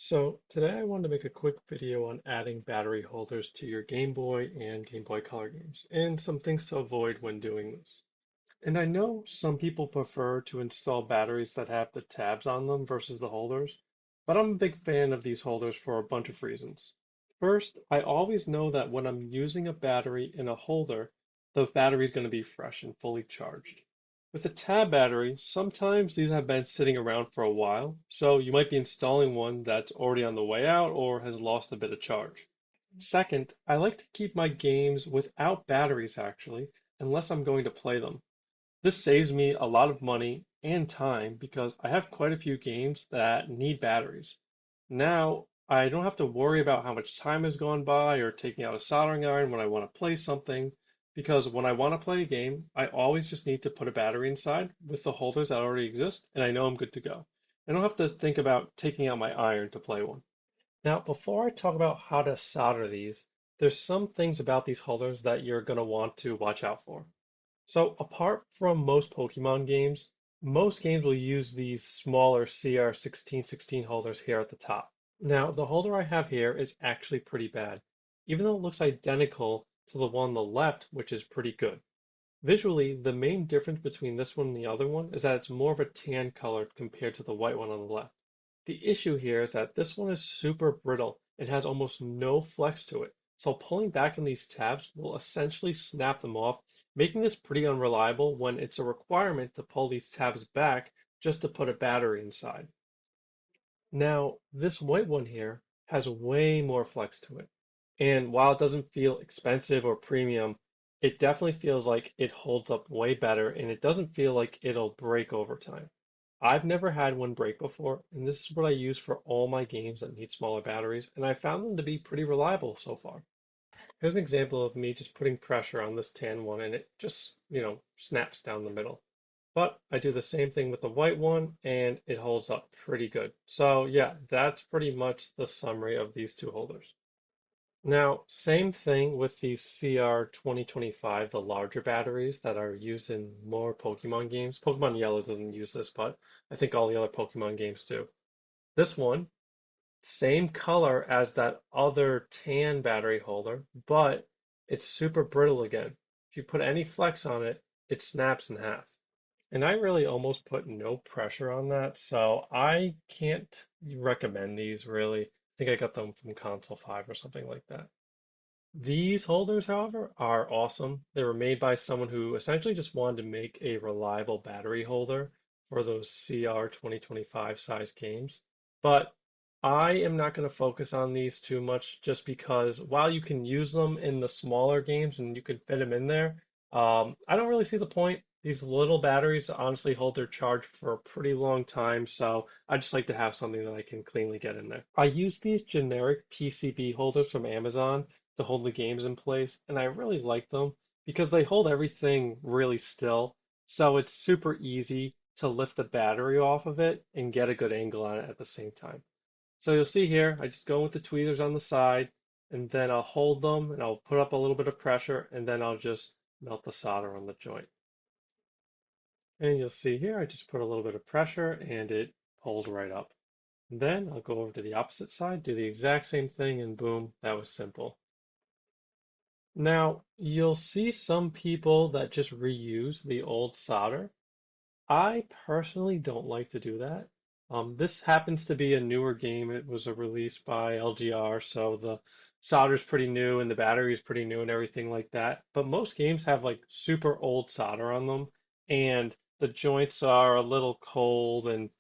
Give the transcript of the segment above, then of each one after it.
So today I wanted to make a quick video on adding battery holders to your Game Boy and Game Boy Color games, and some things to avoid when doing this. And I know some people prefer to install batteries that have the tabs on them versus the holders, but I'm a big fan of these holders for a bunch of reasons. First, I always know that when I'm using a battery in a holder, the battery is going to be fresh and fully charged. With a tab battery, sometimes these have been sitting around for a while, so you might be installing one that's already on the way out or has lost a bit of charge. Second, I like to keep my games without batteries actually, unless I'm going to play them. This saves me a lot of money and time because I have quite a few games that need batteries. Now, I don't have to worry about how much time has gone by or taking out a soldering iron when I want to play something, because when I want to play a game, I always just need to put a battery inside with the holders that already exist, and I know I'm good to go. I don't have to think about taking out my iron to play one. Now, before I talk about how to solder these, there's some things about these holders that you're going to want to watch out for. So apart from most Pokemon games, most games will use these smaller CR1616 holders here at the top. Now, the holder I have here is actually pretty bad, even though it looks identical to the one on the left, which is pretty good. Visually, the main difference between this one and the other one is that it's more of a tan color compared to the white one on the left. The issue here is that this one is super brittle and has almost no flex to it, so pulling back on these tabs will essentially snap them off, making this pretty unreliable when it's a requirement to pull these tabs back just to put a battery inside. Now, this white one here has way more flex to it. And while it doesn't feel expensive or premium, it definitely feels like it holds up way better and it doesn't feel like it'll break over time. I've never had one break before, and this is what I use for all my games that need smaller batteries, and I found them to be pretty reliable so far. Here's an example of me just putting pressure on this tan one and it just, snaps down the middle. But I do the same thing with the white one and it holds up pretty good. So yeah, that's pretty much the summary of these two holders. Now, same thing with the CR 2025, the larger batteries that are used in more Pokemon games. Pokemon Yellow doesn't use this, but I think all the other Pokemon games do. This one, same color as that other tan battery holder, but it's super brittle again. If you put any flex on it, it snaps in half. And I really almost put no pressure on that, so I can't recommend these really. I think I got them from Console 5 or something like that. These holders, however, are awesome. They were made by someone who essentially just wanted to make a reliable battery holder for those CR 2025 size games. But I am not going to focus on these too much just because while you can use them in the smaller games and you can fit them in there, I don't really see the point. These little batteries honestly hold their charge for a pretty long time, so I just like to have something that I can cleanly get in there. I use these generic PCB holders from Amazon to hold the games in place, and I really like them because they hold everything really still. So it's super easy to lift the battery off of it and get a good angle on it at the same time. So you'll see here, I just go with the tweezers on the side, and then I'll hold them and I'll put up a little bit of pressure, and then I'll just melt the solder on the joint. And you'll see here, I just put a little bit of pressure and it pulls right up. And then I'll go over to the opposite side, do the exact same thing, and boom, that was simple. Now, you'll see some people that just reuse the old solder. I personally don't like to do that. This happens to be a newer game. It was a release by LGR, so the solder's pretty new and the battery is pretty new and everything like that. But most games have like super old solder on them, and the joints are a little cold, and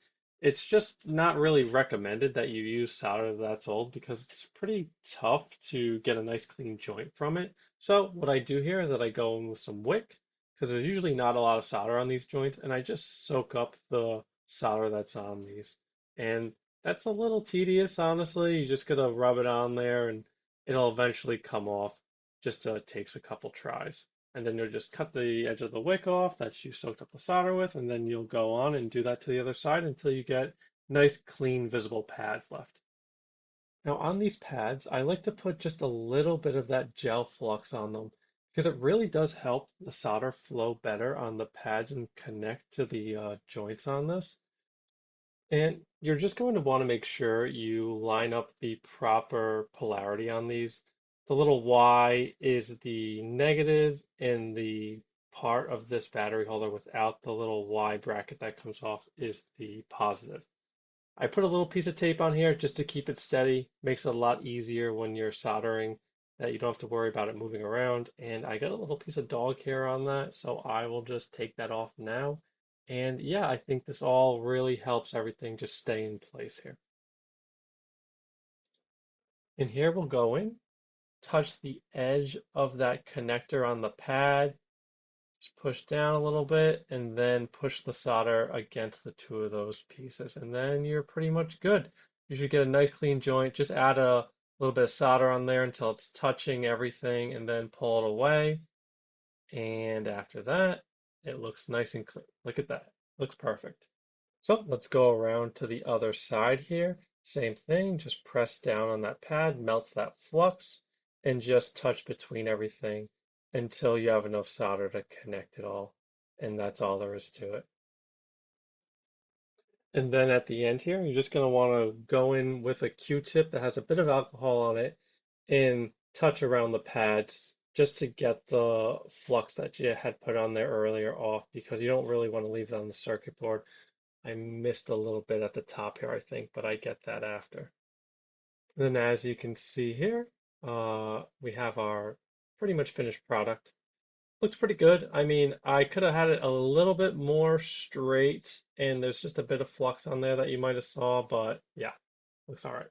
it's just not really recommended that you use solder that's old because it's pretty tough to get a nice clean joint from it. So what I do here is that I go in with some wick because there's usually not a lot of solder on these joints, and I just soak up the solder that's on these. And that's a little tedious, honestly. You just gotta rub it on there and it'll eventually come off. Just takes a couple tries. And then you'll just cut the edge of the wick off that you soaked up the solder with, and then you'll go on and do that to the other side until you get nice, clean, visible pads left. Now on these pads, I like to put just a little bit of that gel flux on them because it really does help the solder flow better on the pads and connect to the joints on this. And you're just going to want to make sure you line up the proper polarity on these. The little Y is the negative, and the part of this battery holder without the little Y bracket that comes off is the positive. I put a little piece of tape on here just to keep it steady. Makes it a lot easier when you're soldering that you don't have to worry about it moving around. And I got a little piece of dog hair on that, so I will just take that off now. And yeah, I think this all really helps everything just stay in place here. And here we'll go in, touch the edge of that connector on the pad, just push down a little bit, and then push the solder against the two of those pieces. And then you're pretty much good. You should get a nice clean joint. Just add a little bit of solder on there until it's touching everything, and then pull it away. And after that, it looks nice and clean. Look at that. Looks perfect. So let's go around to the other side here. Same thing, just press down on that pad, melts that flux, and just touch between everything until you have enough solder to connect it all. And that's all there is to it. And then at the end here, you're just going to want to go in with a Q-tip that has a bit of alcohol on it and touch around the pads just to get the flux that you had put on there earlier off, because you don't really want to leave that on the circuit board. I missed a little bit at the top here, I think, but I get that after. And then as you can see here, we have our pretty much finished product. Looks pretty good. I mean, I could have had it a little bit more straight, and there's just a bit of flux on there that you might have saw, but yeah, looks all right.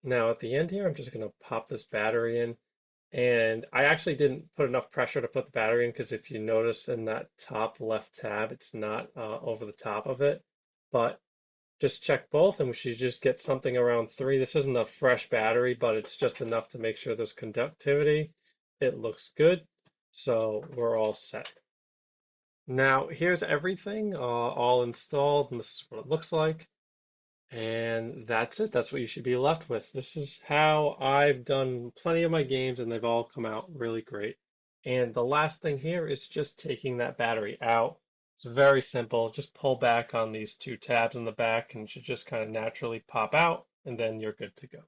Now at the end here, I'm just going to pop this battery in, and I actually didn't put enough pressure to put the battery in, because if you notice in that top left tab, it's not over the top of it, but just check both, and we should just get something around 3. This isn't a fresh battery, but it's just enough to make sure there's conductivity. It looks good, so we're all set. Now, here's everything all installed, and this is what it looks like. And that's it. That's what you should be left with. This is how I've done plenty of my games, and they've all come out really great. And the last thing here is just taking that battery out. It's very simple. Just pull back on these two tabs in the back, and it should just kind of naturally pop out, and then you're good to go.